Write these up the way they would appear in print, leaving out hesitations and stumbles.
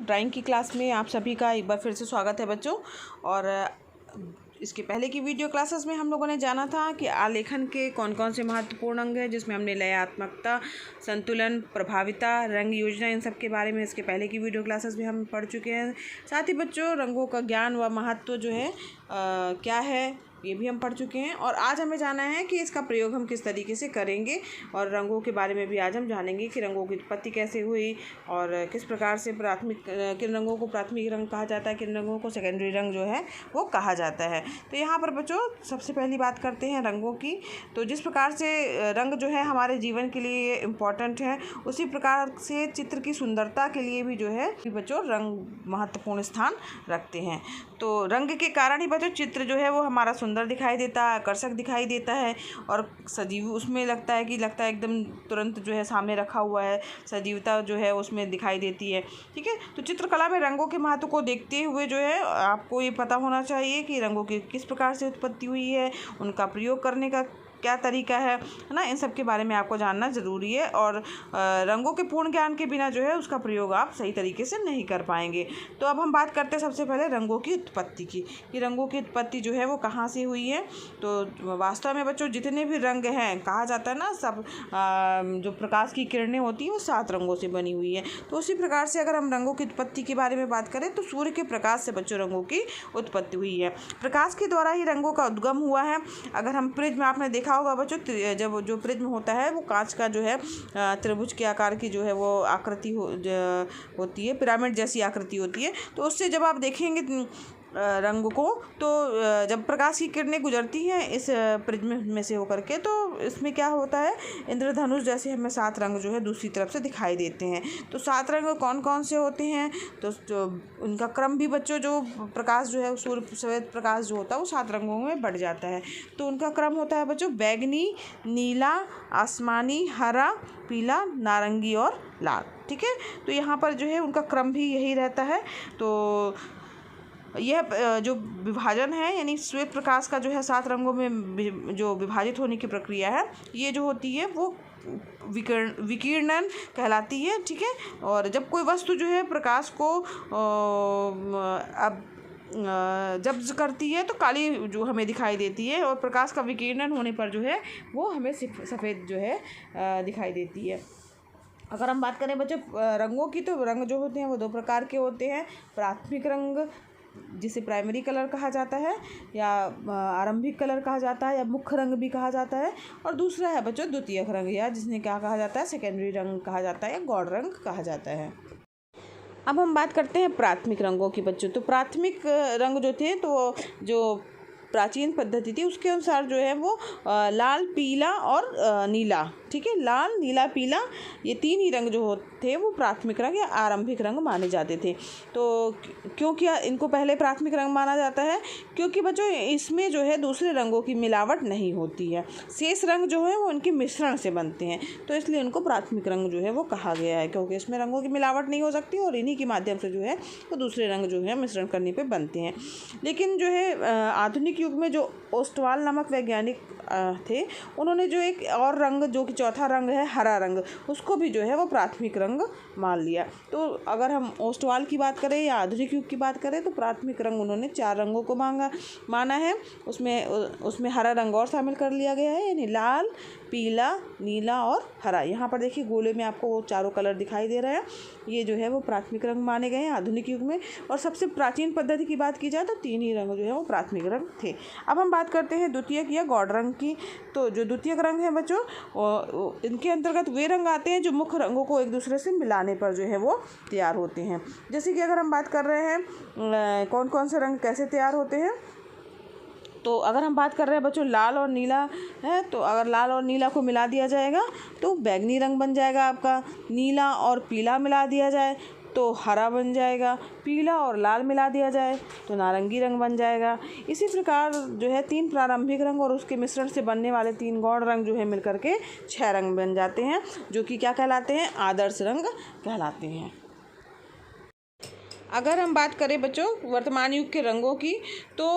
Drawing की class में आप सभी का एक बार फिर से स्वागत है बच्चों। और इसके पहले की वीडियो क्लासेस में हम लोगों ने जाना था कि आलेखन के कौन कौन से महत्वपूर्ण अंग हैं, जिसमें हमने लयात्मकता, संतुलन, प्रभाविता, रंग योजना, इन सब के बारे में इसके पहले की वीडियो क्लासेस में हम पढ़ चुके हैं। साथ ही बच्चों रंगों का ज्ञान व महत्व जो है क्या है ये भी हम पढ़ चुके हैं। और आज हमें जाना है कि इसका प्रयोग हम किस तरीके से करेंगे, और रंगों के बारे में भी आज हम जानेंगे कि रंगों की उत्पत्ति कैसे हुई और किस प्रकार से किन रंगों को प्राथमिक रंग कहा जाता है, किन रंगों को सेकेंडरी रंग जो है वो कहा जाता है। तो यहाँ पर बच्चों सबसे पहली बात करते हैं रंगों की। तो जिस प्रकार से रंग जो है हमारे जीवन के लिए इम्पॉर्टेंट है, उसी प्रकार से चित्र की सुंदरता के लिए भी जो है बच्चों रंग महत्वपूर्ण स्थान रखते हैं। तो रंग के कारण ही बच्चों चित्र जो है वो हमारा सुंदर दिखाई देता है, आकर्षक दिखाई देता है और सजीव उसमें लगता है एकदम तुरंत जो है सामने रखा हुआ है, सजीवता जो है उसमें दिखाई देती है। ठीक है, तो चित्रकला में रंगों के महत्व को देखते हुए जो है आपको ये पता होना चाहिए कि रंगों की किस प्रकार से उत्पत्ति हुई है, उनका प्रयोग करने का क्या तरीका है ना, इन सब के बारे में आपको जानना ज़रूरी है। और रंगों के पूर्ण ज्ञान के बिना जो है उसका प्रयोग आप सही तरीके से नहीं कर पाएंगे। तो अब हम बात करते हैं सबसे पहले रंगों की उत्पत्ति की, कि रंगों की उत्पत्ति जो है वो कहाँ से हुई है। तो वास्तव में बच्चों जितने भी रंग हैं, कहा जाता है ना सब जो प्रकाश की किरणें होती हैं वो 7 रंगों से बनी हुई है। तो उसी प्रकार से अगर हम रंगों की उत्पत्ति के बारे में बात करें तो सूर्य के प्रकाश से बच्चों रंगों की उत्पत्ति हुई है। प्रकाश के द्वारा ही रंगों का उद्गम हुआ है। अगर हम प्रिज्म, आपने देखा होगा बच्चों, जब जो प्रिज्म होता है वो कांच का जो है त्रिभुज के आकार की जो है वो आकृति होती है, पिरामिड जैसी आकृति होती है। तो उससे जब आप देखेंगे रंग को, तो जब प्रकाश की किरणें गुजरती हैं इस प्रिज्म में से होकर के, तो इसमें क्या होता है, इंद्रधनुष जैसे हमें 7 रंग जो है दूसरी तरफ से दिखाई देते हैं। तो 7 रंग कौन कौन से होते हैं, तो जो उनका क्रम भी बच्चों, जो प्रकाश जो है सूर्य सफ़ेद प्रकाश जो होता है वो 7 रंगों में बढ़ जाता है। तो उनका क्रम होता है बच्चों बैगनी, नीला, आसमानी, हरा, पीला, नारंगी और लाल। ठीक है, तो यहाँ पर जो है उनका क्रम भी यही रहता है। तो यह जो विभाजन है, यानी श्वेत प्रकाश का जो है 7 रंगों में जो विभाजित होने की प्रक्रिया है, ये जो होती है वो विकिरणन कहलाती है। ठीक है, और जब कोई वस्तु जो है प्रकाश को जब्त करती है तो काली जो हमें दिखाई देती है, और प्रकाश का विकिरणन होने पर जो है वो हमें सफ़ेद जो है दिखाई देती है। अगर हम बात करें बच्चों रंगों की, तो रंग जो होते हैं वो 2 प्रकार के होते हैं। प्राथमिक रंग जिसे प्राइमरी कलर कहा जाता है, या आरंभिक कलर कहा जाता है, या मुख्य रंग भी कहा जाता है। और दूसरा है बच्चों द्वितीयक रंग, या जिसने क्या कहा जाता है, सेकेंडरी रंग कहा जाता है, या गौड़ रंग कहा जाता है। अब हम बात करते हैं प्राथमिक रंगों की बच्चों। तो प्राथमिक रंग जो थे, तो जो प्राचीन पद्धति थी उसके अनुसार जो है वो लाल, पीला और नीला, ठीक है, लाल, नीला, पीला, ये 3 ही रंग जो थे वो प्राथमिक रंग या आरंभिक रंग माने जाते थे। तो क्योंकि इनको पहले प्राथमिक रंग माना जाता है, क्योंकि बच्चों इसमें जो है दूसरे रंगों की मिलावट नहीं होती है, शेष रंग जो है वो उनके मिश्रण से बनते हैं, तो इसलिए उनको प्राथमिक रंग जो है वो कहा गया है, क्योंकि इसमें रंगों की मिलावट नहीं हो सकती और इन्हीं के माध्यम से जो है वो दूसरे रंग जो है मिश्रण करने पर बनते हैं। लेकिन जो है आधुनिक युग में जो ओस्टवाल नामक वैज्ञानिक थे, उन्होंने जो एक और रंग जो कि चौथा रंग है हरा रंग, उसको भी जो है वो प्राथमिक रंग मान लिया। तो अगर हम ओस्टवाल की बात करें या आधुनिक युग की बात करें तो प्राथमिक रंग उन्होंने 4 रंगों को माना है। उसमें हरा रंग और शामिल कर लिया गया है, यानी लाल, पीला, नीला और हरा। यहाँ पर देखिए गोले में आपको वो चारों कलर दिखाई दे रहे हैं, ये जो है वो प्राथमिक रंग माने गए हैं आधुनिक युग में। और सबसे प्राचीन पद्धति की बात की जाए तो 3 ही रंग जो है वो प्राथमिक रंग थे। अब हम बात करते हैं द्वितीयक या गौड़ रंग की। तो जो द्वितीयक रंग है बच्चों, इनके अंतर्गत वे रंग आते हैं जो मुख्य रंगों को एक दूसरे से मिलाने पर जो है वो तैयार होते हैं। जैसे कि अगर हम बात कर रहे हैं कौन कौन से रंग कैसे तैयार होते हैं, तो अगर हम बात कर रहे हैं बच्चों लाल और नीला है, तो अगर लाल और नीला को मिला दिया जाएगा तो बैगनी रंग बन जाएगा आपका। नीला और पीला मिला दिया जाए तो हरा बन जाएगा। पीला और लाल मिला दिया जाए तो नारंगी रंग बन जाएगा। इसी प्रकार जो है 3 प्रारंभिक रंग और उसके मिश्रण से बनने वाले 3 गौड़ रंग जो है मिलकर के 6 रंग बन जाते हैं, जो कि क्या कहलाते हैं, आदर्श रंग कहलाते हैं। अगर हम बात करें बच्चों वर्तमान युग के रंगों की, तो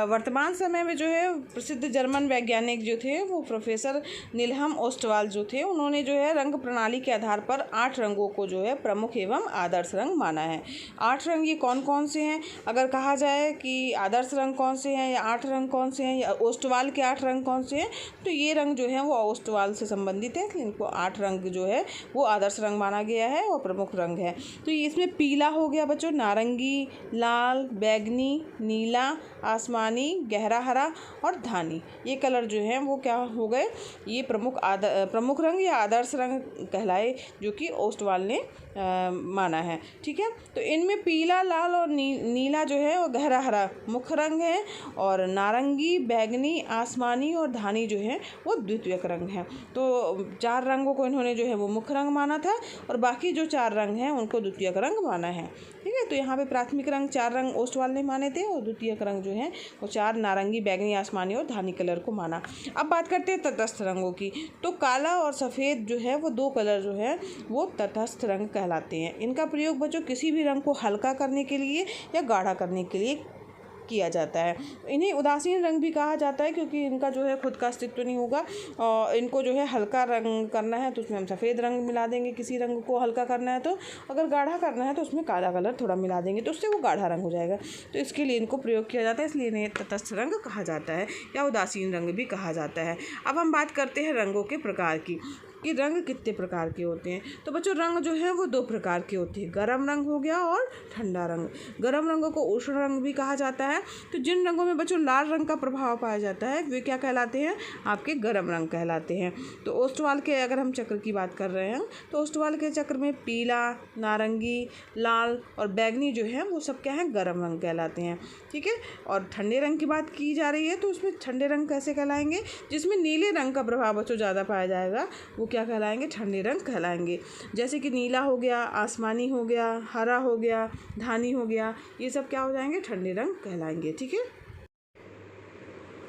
वर्तमान समय में जो है प्रसिद्ध जर्मन वैज्ञानिक जो थे वो प्रोफेसर निलहम ओस्टवाल जो थे, उन्होंने जो है रंग प्रणाली के आधार पर 8 रंगों को जो है प्रमुख एवं आदर्श रंग माना है। 8 रंग ये कौन कौन से हैं? अगर कहा जाए कि आदर्श रंग कौन से हैं या 8 रंग कौन से हैं या ओस्टवाल के 8 रंग कौन से हैं, तो ये रंग जो है वो ओस्टवाल से संबंधित है, इनको 8 रंग जो है वो आदर्श रंग माना गया है और प्रमुख रंग है। तो इसमें पीला हो गया बच्चों, नारंगी, लाल, बैंगनी, नीला, आसमानी, गहरा हरा और धानी, ये कलर जो हैं वो क्या हो गए, ये प्रमुख रंग या आदर्श रंग कहलाए, जो कि ओस्टवाल ने माना है। ठीक है, तो इनमें पीला, लाल और नीला जो है वो गहरा हरा मुख्य रंग है, और नारंगी, बैंगनी, आसमानी और धानी जो है वो द्वितीयक रंग है। तो 4 रंगों को इन्होंने जो है वो मुख्य रंग माना था और बाकी जो 4 रंग हैं उनको द्वितीयक रंग माना है। ठीक है, तो यहाँ पे प्राथमिक रंग 4 रंग ओस्टवाल ने माने थे और द्वितीयक रंग जो है वो 4 नारंगी, बैंगनी, आसमानी और धानी कलर को माना। अब बात करते हैं तटस्थ रंगों की, तो काला और सफ़ेद जो है वो 2 कलर जो है वो तटस्थ रंग कहलाते हैं। इनका प्रयोग बच्चों किसी भी रंग को हल्का करने के लिए या गाढ़ा करने के लिए किया जाता है। इन्हें उदासीन रंग भी कहा जाता है, क्योंकि इनका जो है खुद का अस्तित्व नहीं होगा और इनको जो है हल्का रंग करना है तो उसमें हम सफ़ेद रंग मिला देंगे, किसी रंग को हल्का करना है तो, अगर गाढ़ा करना है तो उसमें काला कलर थोड़ा मिला देंगे तो उससे वो गाढ़ा रंग हो जाएगा। तो इसके लिए इनको प्रयोग किया जाता है, इसलिए इन्हें तटस्थ रंग कहा जाता है या उदासीन रंग भी कहा जाता है। अब हम बात करते हैं रंगों के प्रकार की, कि रंग कितने प्रकार के होते हैं। तो बच्चों रंग जो है वो 2 प्रकार के होते हैं, गर्म रंग हो गया और ठंडा रंग। गर्म रंगों को उष्ण रंग भी कहा जाता है। तो जिन रंगों में बच्चों लाल रंग का प्रभाव पाया जाता है वे क्या कहलाते हैं, आपके गर्म रंग कहलाते हैं। तो ओस्टवाल के अगर हम चक्र की बात कर रहे हैं तो ओस्टवाल के चक्र में पीला, नारंगी, लाल और बैंगनी जो है वो सब क्या है, गर्म रंग कहलाते हैं। ठीक है, और ठंडे रंग की बात की जा रही है तो उसमें ठंडे रंग कैसे कहलाएंगे, जिसमें नीले रंग का प्रभाव बच्चों ज़्यादा पाया जाएगा, वो क्या कहलाएंगे, ठंडे रंग कहलाएंगे। जैसे कि नीला हो गया, आसमानी हो गया, हरा हो गया, धानी हो गया, ये सब क्या हो जाएंगे, ठंडे रंग कहलाएंगे। ठीक है,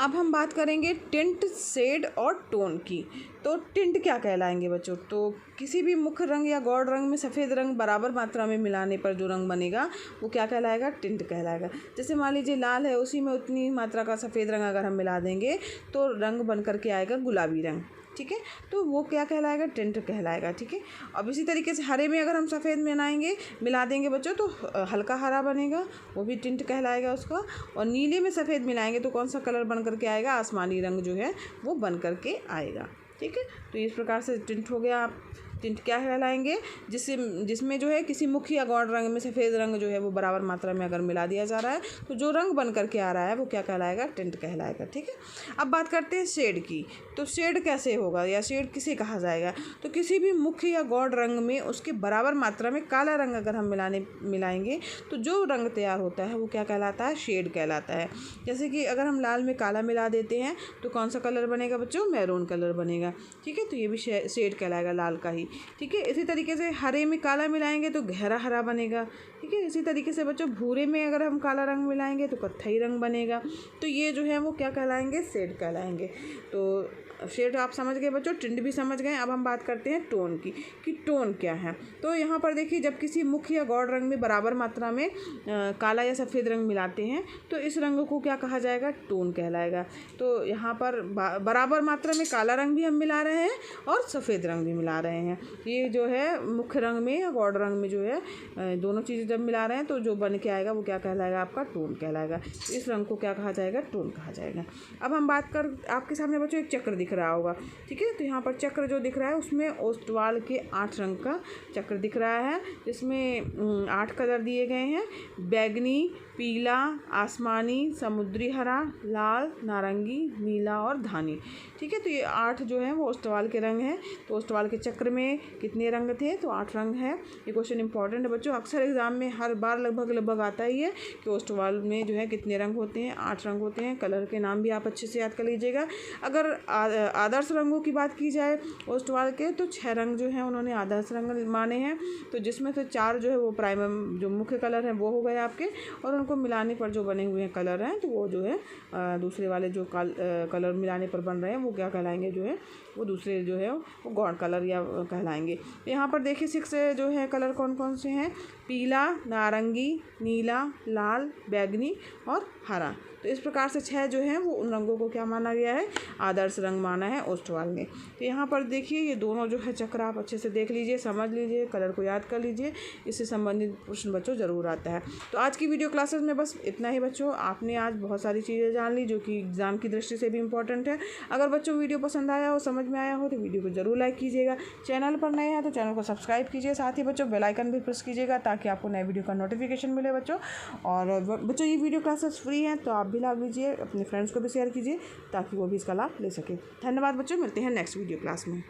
अब हम बात करेंगे टिंट, शेड और टोन की। तो टिंट क्या कहलाएंगे बच्चों, तो किसी भी मुख्य रंग या गौड़ रंग में सफ़ेद रंग बराबर मात्रा में मिलाने पर जो रंग बनेगा वो क्या कहलाएगा, टिंट कहलाएगा। जैसे मान लीजिए लाल है, उसी में उतनी मात्रा का सफ़ेद रंग अगर हम मिला देंगे तो रंग बन करके आएगा गुलाबी रंग। ठीक है, तो वो क्या कहलाएगा, टिंट कहलाएगा। ठीक है, अब इसी तरीके से हरे में अगर हम सफ़ेद मिला देंगे बच्चों तो हल्का हरा बनेगा, वो भी टिंट कहलाएगा उसका। और नीले में सफ़ेद मिलाएंगे तो कौन सा कलर बन करके आएगा, आसमानी रंग जो है वो बन करके आएगा। ठीक है, तो इस प्रकार से टिंट हो गया। टिंट क्या कहलाएंगे, जिसमें जो है किसी मुख्य या गौड़ रंग में सफ़ेद रंग जो है वो बराबर मात्रा में अगर मिला दिया जा रहा है तो जो रंग बन करके आ रहा है वो क्या कहलाएगा, टिंट कहलाएगा। ठीक है, अब बात करते हैं शेड की। तो शेड कैसे होगा या शेड किसे कहा जाएगा, तो किसी भी मुख्य या गौड़ रंग में उसके बराबर मात्रा में काला रंग अगर हम मिलाएंगे तो जो रंग तैयार होता है वो क्या कहलाता है, शेड कहलाता है। जैसे कि अगर हम लाल में काला मिला देते हैं तो कौन सा कलर बनेगा बच्चों, मैरून कलर बनेगा। ठीक है, तो ये भी शेड कहलाएगा लाल का ही। ठीक है, इसी तरीके से हरे में काला मिलाएंगे तो गहरा हरा बनेगा। ठीक है, इसी तरीके से बच्चों भूरे में अगर हम काला रंग मिलाएंगे तो कत्थई रंग बनेगा। तो ये जो है वो क्या कहलाएंगे, शेड कहलाएंगे। तो शेड आप समझ गए बच्चों, टिंट भी समझ गए। अब हम बात करते हैं टोन की, कि टोन क्या है। तो यहाँ पर देखिए, जब किसी मुख्य या गौड़ रंग में बराबर मात्रा में काला या सफ़ेद रंग मिलाते हैं तो इस रंग को क्या कहा जाएगा, टोन कहलाएगा। तो यहाँ पर बराबर मात्रा में काला रंग भी हम मिला रहे हैं और सफ़ेद रंग भी मिला रहे हैं। ये जो है मुख्य रंग में या गौड़ रंग में जो है दोनों चीज़ें जब मिला रहे हैं तो जो बन के आएगा वो क्या कहलाएगा, आपका टोन कहलाएगा। इस रंग को क्या कहा जाएगा, टोन कहा जाएगा। अब हम बात कर, आपके सामने बच्चों एक चक्र दिख रहा होगा। ठीक है, तो यहाँ पर चक्र जो दिख रहा है उसमें ओस्टवाल के 8 रंग का चक्र दिख रहा है, जिसमें 8 कलर दिए गए हैं, बैंगनी, पीला, आसमानी, समुद्री हरा, लाल, नारंगी, नीला और धानी। ठीक है, तो ये 8 जो है वो ओस्टवाल के रंग हैं। तो ओस्टवाल के चक्र में कितने रंग थे, तो 8 रंग है। ये क्वेश्चन इंपॉर्टेंट है बच्चों, अक्सर एग्जाम में हर बार लगभग आता ही है कि ओस्टवाल में जो है कितने रंग होते हैं, 8 रंग होते हैं। कलर के नाम भी आप अच्छे से याद कर लीजिएगा। अगर आदर्श रंगों की बात की जाए ओस्टवाल के, तो 6 रंग जो हैं उन्होंने आदर्श रंग माने हैं। तो जिसमें से 4 जो है वो प्राइमरी जो मुख्य कलर हैं वो हो गए आपके, और उनको मिलाने पर जो बने हुए हैं कलर हैं तो वो जो है दूसरे वाले जो कलर मिलाने पर बन रहे हैं वो क्या कहलाएंगे, जो है वो दूसरे जो है वो गौण कलर या कहलाएंगे। यहाँ पर देखिए 6 जो है कलर कौन कौन से हैं, पीला, नारंगी, नीला, लाल, बैंगनी और हरा। तो इस प्रकार से 6 जो हैं वो उन रंगों को क्या माना गया है, आदर्श रंग माना है ओस्टवाल ने। तो यहाँ पर देखिए ये दोनों जो है चक्र आप अच्छे से देख लीजिए, समझ लीजिए, कलर को याद कर लीजिए, इससे संबंधित प्रश्न बच्चों ज़रूर आता है। तो आज की वीडियो क्लासेस में बस इतना ही बच्चों। आपने आज बहुत सारी चीज़ें जान ली जो कि एग्ज़ाम की दृष्टि से भी इम्पॉर्टेंट है। अगर बच्चों वीडियो पसंद आया हो, समझ में आया हो, तो वीडियो को ज़रूर लाइक कीजिएगा। चैनल पर नए हैं तो चैनल को सब्सक्राइब कीजिए, साथ ही बच्चों बेल आइकन भी प्रेस कीजिएगा ताकि आपको नए वीडियो का नोटिफिकेशन मिले बच्चों। और बच्चों ये वीडियो क्लासेस फ्री हैं तो आप भी लाभ लीजिए, अपने फ्रेंड्स को भी शेयर कीजिए ताकि वो भी इसका लाभ ले सके। धन्यवाद बच्चों, मिलते हैं नेक्स्ट वीडियो क्लास में।